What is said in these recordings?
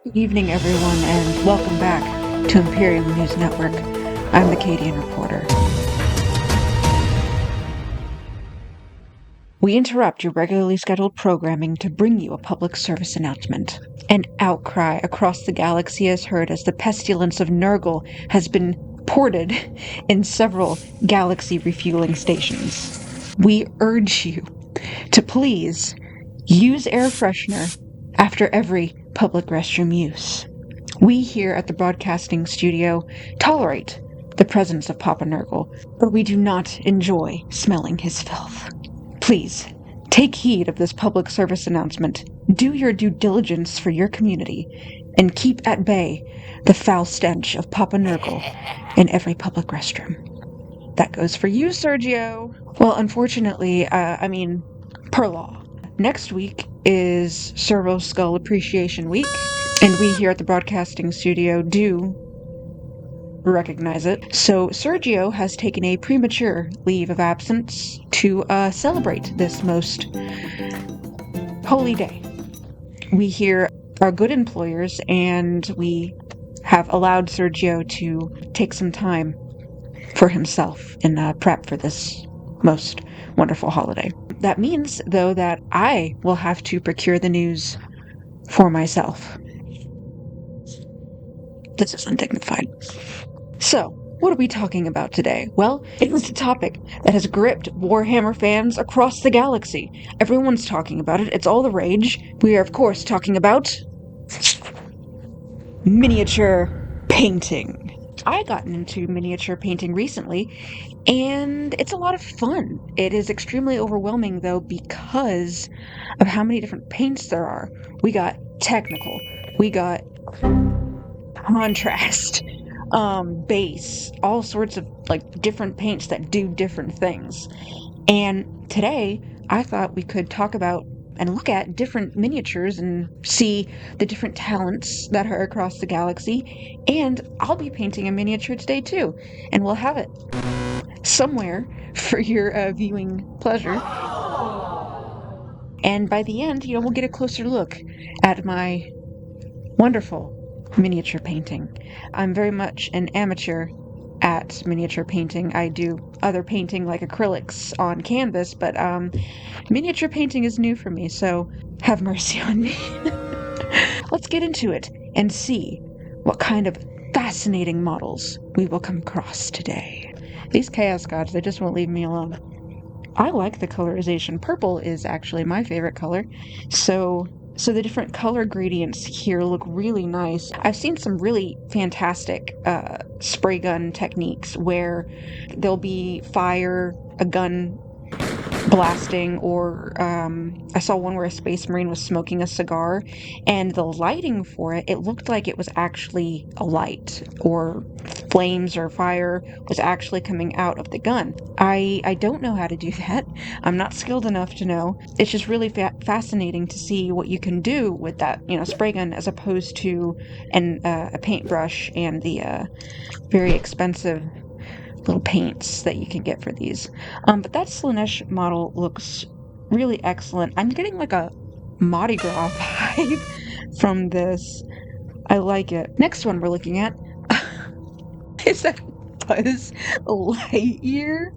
Good evening, everyone, and welcome back to Imperium News Network. I'm the Cadian reporter. We interrupt your regularly scheduled programming to bring you a public service announcement. An outcry across the galaxy is heard as the pestilence of Nurgle has been ported in several galaxy refueling stations. We urge you to please use air freshener after every public restroom use. We here at the broadcasting studio tolerate the presence of Papa Nurgle, but we do not enjoy smelling his filth. Please, take heed of this public service announcement, do your due diligence for your community, and keep at bay the foul stench of Papa Nurgle in every public restroom. That goes for you, Sergio. Well, unfortunately, per law. Next week is Servo Skull Appreciation Week, and we here at the broadcasting studio do recognize it. So Sergio has taken a premature leave of absence to celebrate this most holy day. We here are good employers, and we have allowed Sergio to take some time for himself in prep for this most wonderful holiday. That means, though, that I will have to procure the news for myself. This is undignified. So, what are we talking about today? Well, it was a topic that has gripped Warhammer fans across the galaxy. Everyone's talking about it. It's all the rage. We are, of course, talking about miniature painting. I gotten into miniature painting recently, and it's a lot of fun. It is extremely overwhelming, though, because of how many different paints there are. We got technical, we got contrast, base, all sorts of different paints that do different things. And today, I thought we could talk about and look at different miniatures and see the different talents that are across the galaxy. And I'll be painting a miniature today too, and we'll have it somewhere for your viewing pleasure. And by the end, we'll get a closer look at my wonderful miniature painting. I'm very much an amateur at miniature painting. I do other painting like acrylics on canvas, but miniature painting is new for me, so have mercy on me. Let's get into it and see what kind of fascinating models we will come across today. These chaos gods, they just won't leave me alone. I like the colorization. Purple is actually my favorite color, so the different color gradients here look really nice. I've seen some really fantastic spray gun techniques where there'll be fire, a gun blasting, or I saw one where a space marine was smoking a cigar, and the lighting for it looked like it was actually a light, or flames or fire was actually coming out of the gun. I don't know how to do that. I'm not skilled enough to know. It's just really fascinating to see what you can do with that, spray gun, as opposed to a paintbrush and the very expensive little paints that you can get for these. But that Slaanesh model looks really excellent. I'm getting like a Mardi Gras vibe from this. I like it. Next one we're looking at is that Buzz Lightyear.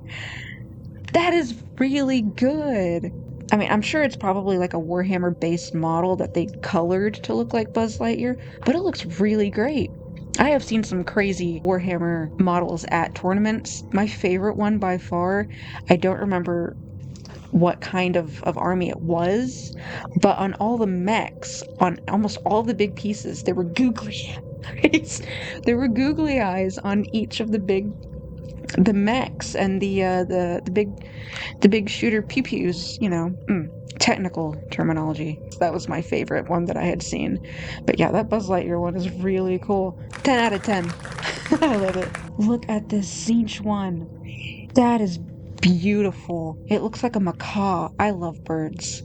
That is really good. I mean, I'm sure it's probably like a Warhammer based model that they colored to look like Buzz Lightyear, but it looks really great. I have seen some crazy Warhammer models at tournaments. My favorite one by far, I don't remember what kind of army it was, but on all the mechs, on almost all the big pieces, there were googly eyes. There were googly eyes on each of the mechs, and the big shooter pew pews. Technical terminology. That was my favorite one that I had seen. But yeah, that Buzz Lightyear one is really cool. 10 out of 10. I love it. Look at this Zinch one. That is beautiful. It looks like a macaw. I love birds.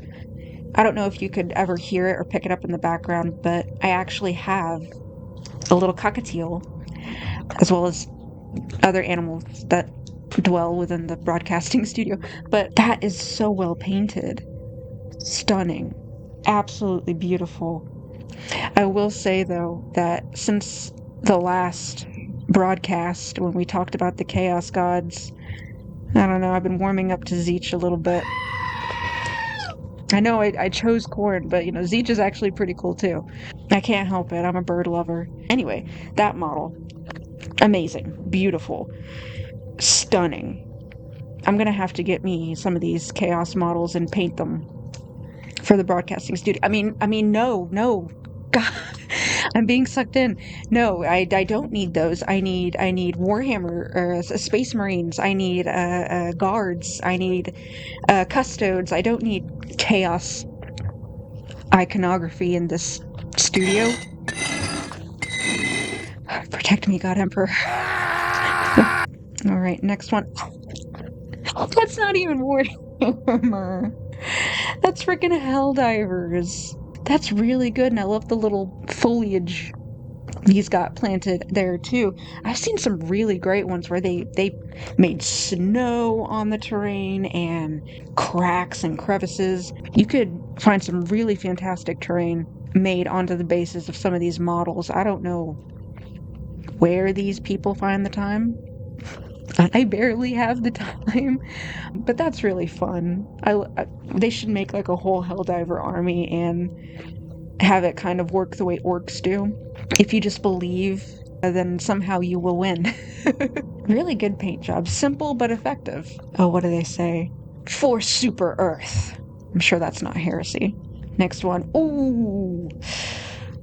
I don't know if you could ever hear it or pick it up in the background, but I actually have a little cockatiel, as well as other animals that dwell within the broadcasting studio. But that is so well painted. Stunning. Absolutely beautiful. I will say, though, that since the last broadcast, when we talked about the Chaos Gods, I don't know, I've been warming up to Zeech a little bit. I know I chose corn, but Zeech is actually pretty cool too. I can't help it. I'm a bird lover. Anyway, that model, amazing, beautiful, stunning. I'm gonna have to get me some of these chaos models and paint them for the broadcasting studio. No, God, I'm being sucked in. No, I don't need those. I need Warhammer or Space Marines. I need guards. I need custodes. I don't need chaos iconography in this studio. Protect me, God Emperor. All right, next one. That's not even Warhammer. That's freaking Helldivers. That's really good, and I love the little foliage he's got planted there too. I've seen some really great ones where they made snow on the terrain and cracks and crevices. You could find some really fantastic terrain made onto the basis of some of these models. I don't know where these people find the time. I barely have the time, but that's really fun. They should make like a whole Helldiver army and have it kind of work the way orcs do. If you just believe, then somehow you will win. Really good paint job. Simple but effective. Oh, what do they say? For Super Earth. I'm sure that's not heresy. Next one. Ooh,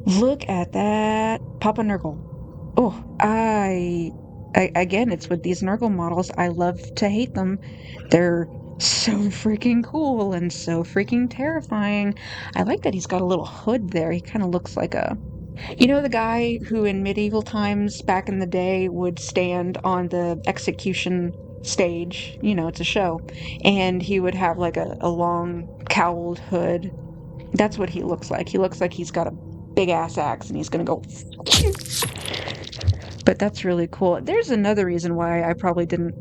look at that. Papa Nurgle. Oh, again, it's with these Nurgle models. I love to hate them. They're so freaking cool and so freaking terrifying. I like that he's got a little hood there. He kind of looks like the guy who in medieval times back in the day would stand on the execution stage. It's a show. And he would have like a long cowled hood. That's what he looks like. He looks like he's got a big ass axe and he's gonna go. But that's really cool. There's another reason why I probably didn't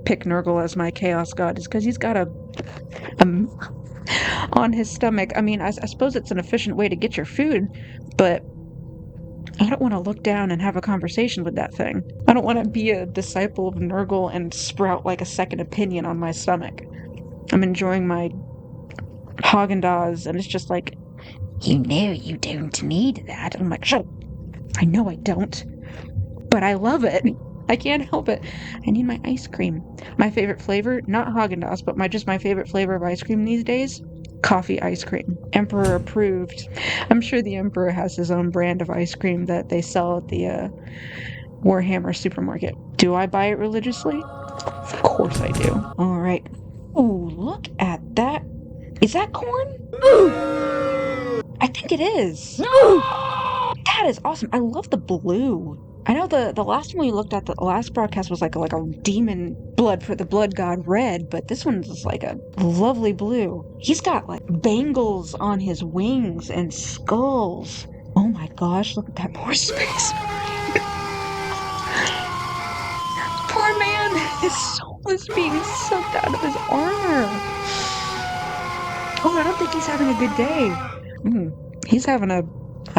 pick Nurgle as my Chaos God, is because he's got a on his stomach. I mean, I suppose it's an efficient way to get your food, but I don't want to look down and have a conversation with that thing. I don't want to be a disciple of Nurgle and sprout like a second opinion on my stomach. I'm enjoying my Haagen-Dazs, and it's just like, you don't need that. I'm like, shut up. I know I don't. But I love it. I can't help it. I need my ice cream. My favorite flavor, not Haagen-Dazs, but my favorite flavor of ice cream these days, coffee ice cream. Emperor approved. I'm sure the Emperor has his own brand of ice cream that they sell at the Warhammer supermarket. Do I buy it religiously? Of course I do. All right. Ooh, look at that. Is that corn? Ooh. I think it is. Ooh. That is awesome. I love the blue. I know the last one we looked at, the last broadcast was like a demon blood for the blood god red, but this one's like a lovely blue. He's got like bangles on his wings and skulls. Oh my gosh, look at that poor space. Poor man, his soul is being sucked out of his armor. Oh, I don't think he's having a good day. He's having a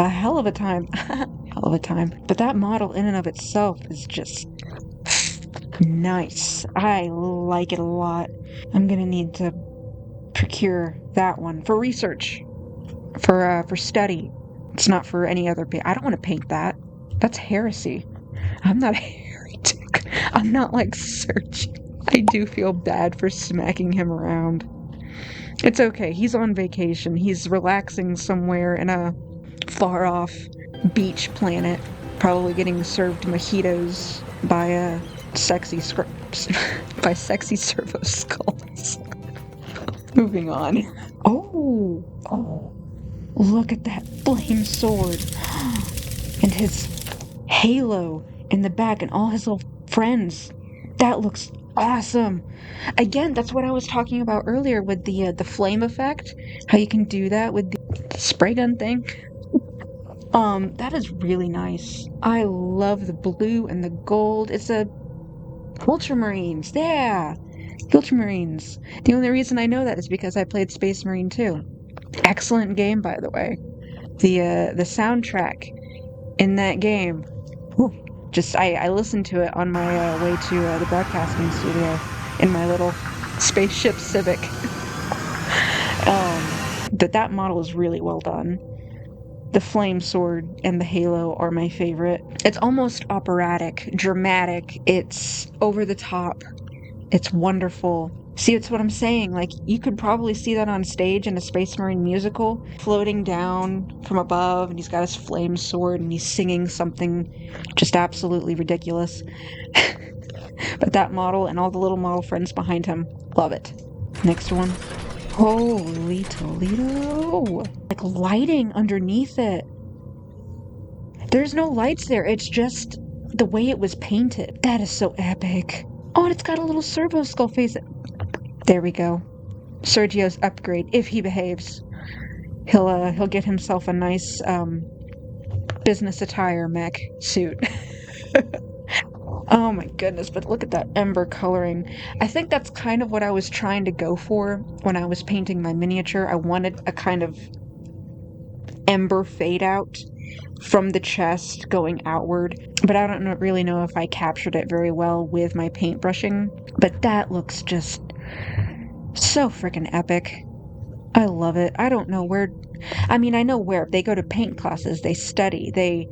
hell of a time. Hell of a time. But that model in and of itself is just nice. I like it a lot. I'm gonna need to procure that one for research, for study. It's not for any other I don't want to paint that. That's heresy. I'm not a heretic. I'm not like searching. I do feel bad for smacking him around. It's okay. He's on vacation. He's relaxing somewhere in a far off beach planet, probably getting served mojitos by sexy servo skulls. Moving on. Oh, look at that flame sword and his halo in the back and all his little friends. That looks awesome. Again, that's what I was talking about earlier with the flame effect. How you can do that with the spray gun thing. That is really nice. I love the blue and the gold. It's a Ultramarines. Yeah, Ultramarines. The only reason I know that is because I played Space Marine 2. Excellent game, by the way. The soundtrack in that game. Whew. Just I listened to it on my way to the broadcasting studio in my little spaceship Civic. That model is really well done. The flame sword and the halo are my favorite. It's almost operatic, dramatic. It's over the top. It's wonderful. See, it's what I'm saying. Like, you could probably see that on stage in a Space Marine musical, floating down from above, and he's got his flame sword, and he's singing something just absolutely ridiculous. But that model and all the little model friends behind him, love it. Next one. Holy Toledo! Like lighting underneath it. There's no lights there. It's just the way it was painted. That is so epic. Oh, and it's got a little servo skull face. There we go. Sergio's upgrade, if he behaves. He'll get himself a nice business attire mech suit. Oh my goodness, but look at that ember coloring. I think that's kind of what I was trying to go for when I was painting my miniature. I wanted a kind of ember fade out from the chest going outward, but I don't really know if I captured it very well with my paintbrushing. But that looks just so freaking epic. I love it. I don't know where. I mean, I know where. They go to paint classes. They study. They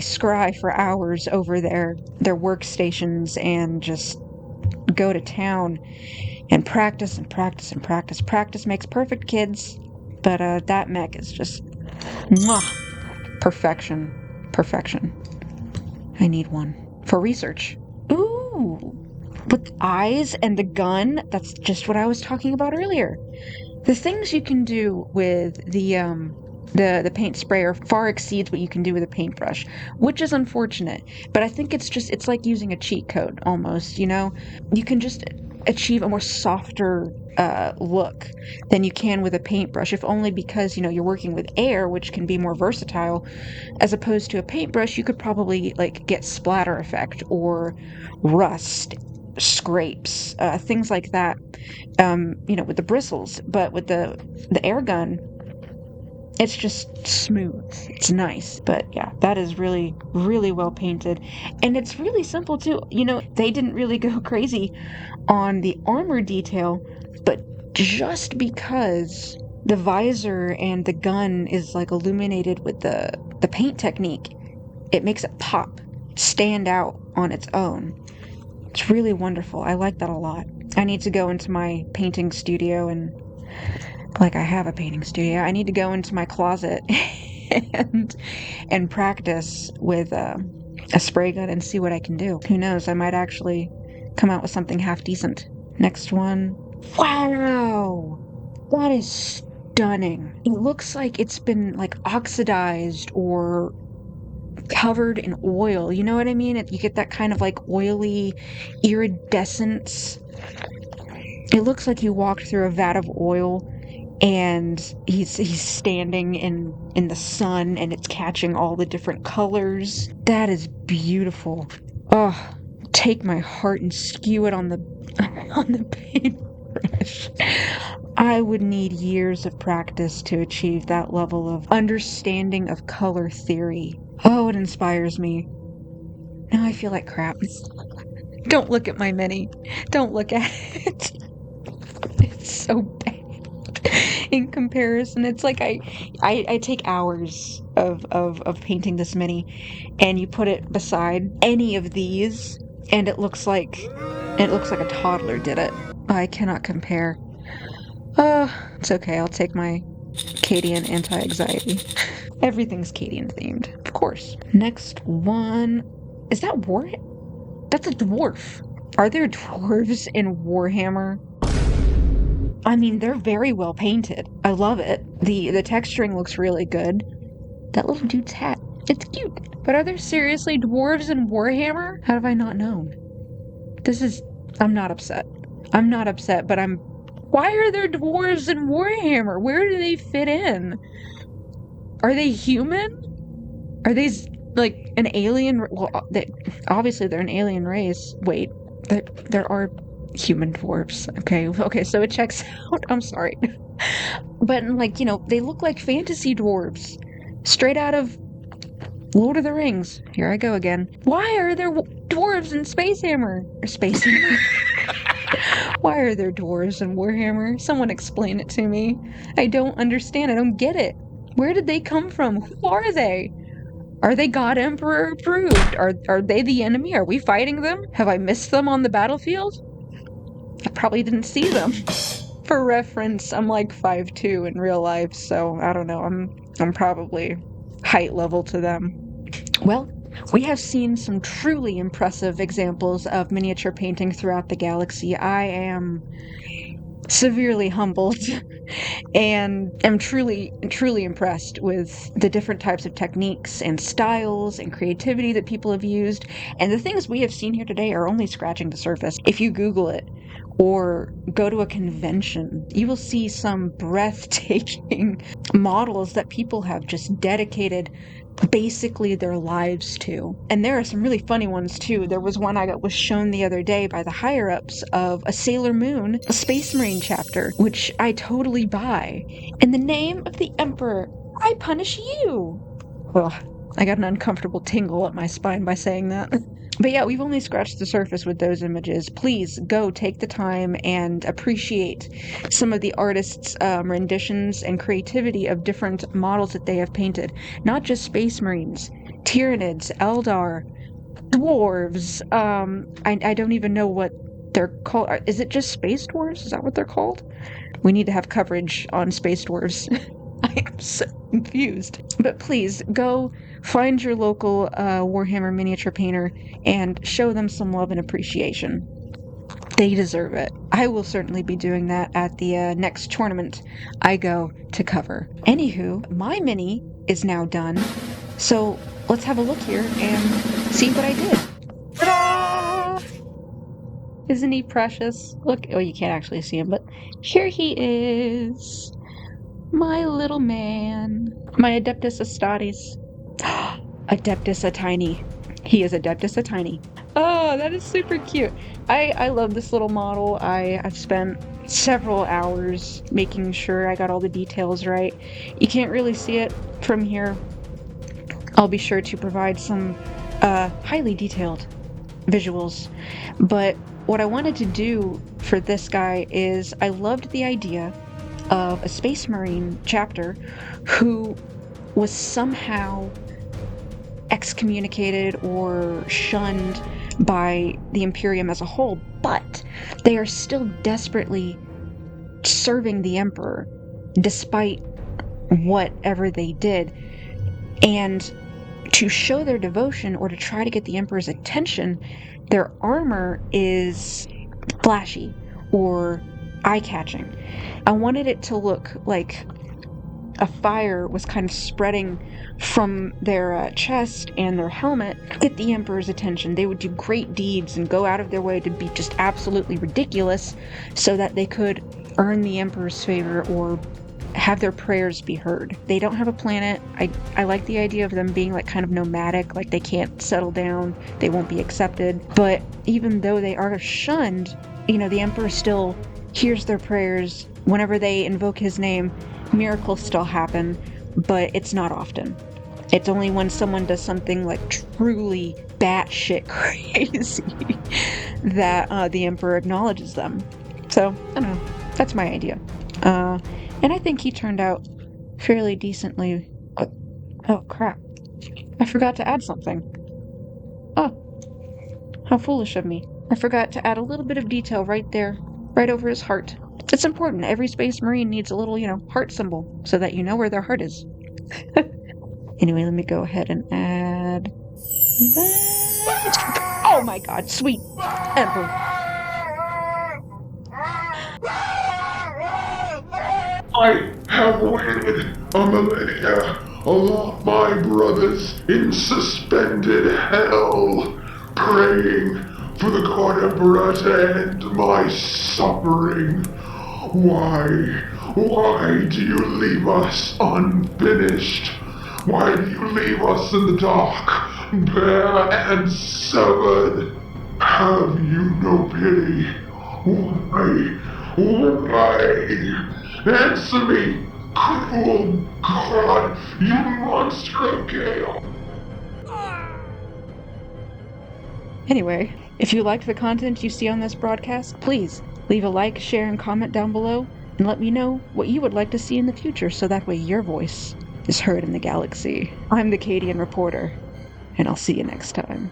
scry for hours over their workstations and just go to town and practice and practice and practice. Practice makes perfect, kids. But that mech is just mwah, perfection. Perfection. I need one for research. Ooh, with the eyes and the gun. That's just what I was talking about earlier. The things you can do with the paint sprayer far exceeds what you can do with a paintbrush, which is unfortunate. But I think it's like using a cheat code almost, you know? You can just achieve a more softer look than you can with a paintbrush, if only because, you know, you're working with air, which can be more versatile, as opposed to a paintbrush. You could probably like get splatter effect or rust, scrapes, things like that, you know, with the bristles. But with the air gun, it's just smooth. It's nice. But yeah, that is really, really well painted. And it's really simple too. You know, they didn't really go crazy on the armor detail, but just because the visor and the gun is like illuminated with the paint technique, it makes it pop, stand out on its own. It's really wonderful. I like that a lot. I need to go into my painting studio and, like, I have a painting studio. I need to go into my closet and practice with a spray gun and see what I can do. Who knows? I might actually come out with something half decent. Next one. Wow! That is stunning. It looks like it's been, like, oxidized or covered in oil. You know what I mean? You get that kind of, like, oily iridescence. It looks like he walked through a vat of oil and he's standing in the sun and it's catching all the different colors. That is beautiful. Oh, take my heart and skew it on the paintbrush. I would need years of practice to achieve that level of understanding of color theory. Oh, it inspires me. Now I feel like crap. Don't look at my mini. Don't look at it. It's so bad in comparison. It's like I take hours of painting this mini, and you put it beside any of these, and it looks like a toddler did it. I cannot compare. It's okay. I'll take my Cadian anti-anxiety. Everything's Cadian themed, of course. Next one. Is that That's a dwarf. Are there dwarves in Warhammer? I mean, they're very well painted. I love it. The texturing looks really good. That little dude's hat. It's cute. But are there seriously dwarves in Warhammer? How have I not known? I'm not upset. I'm not upset, but why are there dwarves in Warhammer? Where do they fit in? Are they human? Are they like an alien? Well, obviously they're an alien race. Wait, there are human dwarves. Okay, so it checks out. I'm sorry. But, like, you know, they look like fantasy dwarves. Straight out of Lord of the Rings. Here I go again. Why are there dwarves in Spacehammer? Or Spacehammer? Why are there dwarves in Warhammer? Someone explain it to me. I don't understand. I don't get it. Where did they come from? Who are they? Are they God Emperor approved? Are they the enemy? Are we fighting them? Have I missed them on the battlefield? I probably didn't see them. For reference, I'm like 5'2" in real life, so I don't know. I'm probably height level to them. Well, we have seen some truly impressive examples of miniature painting throughout the galaxy. I am severely humbled and am truly impressed with the different types of techniques and styles and creativity that people have used. And the things we have seen here today are only scratching the surface. If you Google it or go to a convention, you will see some breathtaking models that people have just dedicated basically their lives to. And there are some really funny ones too. There was one I was shown the other day by the higher-ups of a Sailor Moon, a Space Marine chapter, which I totally buy. In the name of the Emperor, I punish you! Ugh, I got an uncomfortable tingle up my spine by saying that. But yeah, we've only scratched the surface with those images. Please go take the time and appreciate some of the artists' renditions and creativity of different models that they have painted. Not just Space Marines, Tyranids, Eldar, Dwarves. I don't even know what they're called. Is it just Space Dwarves? Is that what they're called? We need to have coverage on Space Dwarves. I am so confused. But please, go find your local Warhammer miniature painter and show them some love and appreciation. They deserve it. I will certainly be doing that at the next tournament I go to cover. Anywho, my mini is now done, so let's have a look here and see what I did. Ta-da! Isn't he precious? Look, oh, you can't actually see him, but here he is. My little man. My Adeptus Astartes. Adeptus a Tiny. He is Adeptus a Tiny. Oh, that is super cute. I love this little model. I've spent several hours making sure I got all the details right. You can't really see it from here. I'll be sure to provide some highly detailed visuals. But what I wanted to do for this guy is I loved the idea of a Space Marine chapter who was somehow excommunicated or shunned by the Imperium as a whole, but they are still desperately serving the Emperor despite whatever they did. And to show their devotion or to try to get the Emperor's attention, their armor is flashy or eye-catching. I wanted it to look like a fire was kind of spreading from their chest and their helmet to get the Emperor's attention. They would do great deeds and go out of their way to be just absolutely ridiculous so that they could earn the Emperor's favor or have their prayers be heard. They don't have a planet. I like the idea of them being like kind of nomadic, like they can't settle down, they won't be accepted. But even though they are shunned, the Emperor still hears their prayers. Whenever they invoke his name, miracles still happen, but it's not often. It's only when someone does something like truly batshit crazy that the Emperor acknowledges them. So, I don't know. That's my idea. And I think he turned out fairly decently. Oh, crap. I forgot to add something. Oh, how foolish of me. I forgot to add a little bit of detail right there, right over his heart. It's important. Every Space Marine needs a little, heart symbol so that you know where their heart is. Anyway, let me go ahead and add that. Oh my god, sweet Emperor. I have waited a millennia along my brothers in suspended hell, praying for the God Emperor to end my suffering. Why do you leave us unfinished? Why do you leave us in the dark, bare and severed? Have you no pity? Why? Answer me! Cruel god, you monster of chaos! Anyway, if you liked the content you see on this broadcast, please leave a like, share, and comment down below, and let me know what you would like to see in the future so that way your voice is heard in the galaxy. I'm the Cadian reporter, and I'll see you next time.